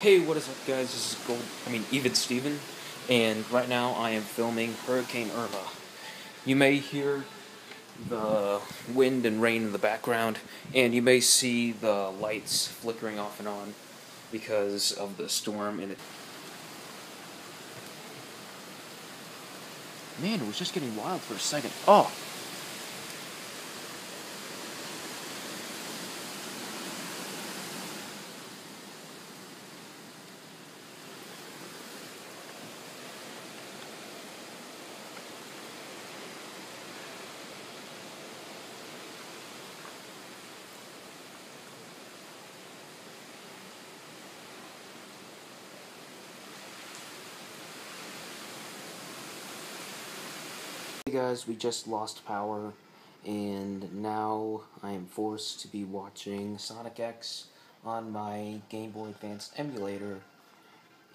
Hey, what is up, guys? This is Even Steven, and right now I am filming Hurricane Irma. You may hear the wind and rain in the background, and you may see the lights flickering off and on because of the storm. And man, it was just getting wild for a second. Oh! Hey guys, we just lost power, and now I am forced to be watching Sonic X on my Game Boy Advance emulator,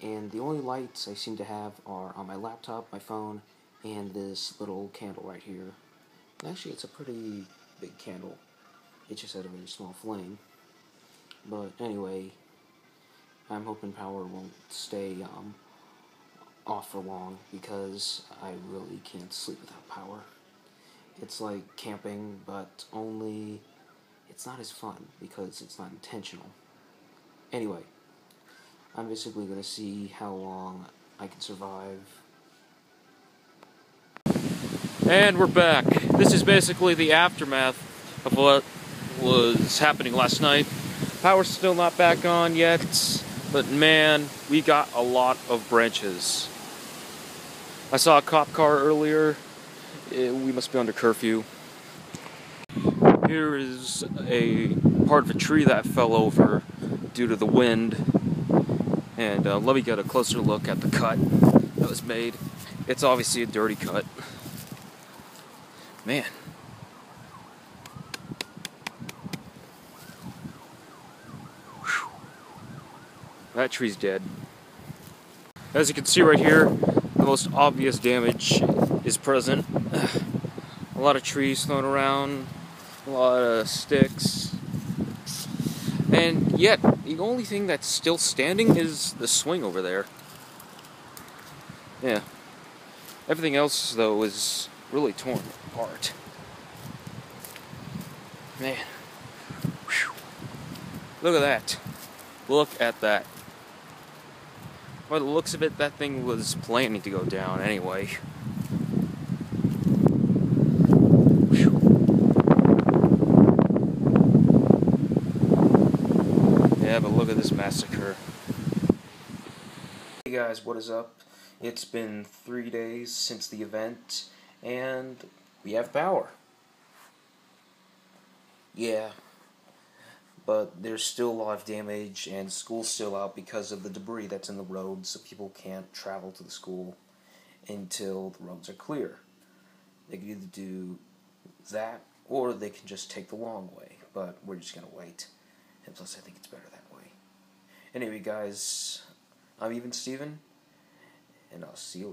and the only lights I seem to have are on my laptop, my phone, and this little candle right here. And actually, it's a pretty big candle. It just had a very small flame. But anyway, I'm hoping power won't stay off for long, because I really can't sleep without power. It's like camping, but only it's not as fun because it's not intentional. Anyway, I'm basically going to see how long I can survive. And we're back. This is basically the aftermath of what was happening last night. Power's still not back on yet, but man, we got a lot of branches. I saw a cop car earlier. We must be under curfew. Here is a part of a tree that fell over due to the wind. And let me get a closer look at the cut that was made. It's obviously a dirty cut. Man. Whew. That tree's dead. As you can see right here, the most obvious damage is present. A lot of trees thrown around, a lot of sticks, and yet the only thing that's still standing is the swing over there. Yeah. Everything else, though, is really torn apart. Man. Whew. Look at that. Look at that. By the looks of it, that thing was planning to go down anyway. Whew. Yeah, but look at this massacre. Hey guys, what is up? It's been 3 days since the event, and we have power. Yeah. But there's still a lot of damage, and school's still out because of the debris that's in the road, so people can't travel to the school until the roads are clear. They can either do that, or they can just take the long way, but we're just going to wait. And plus, I think it's better that way. Anyway, guys, I'm Even Steven, and I'll see you later.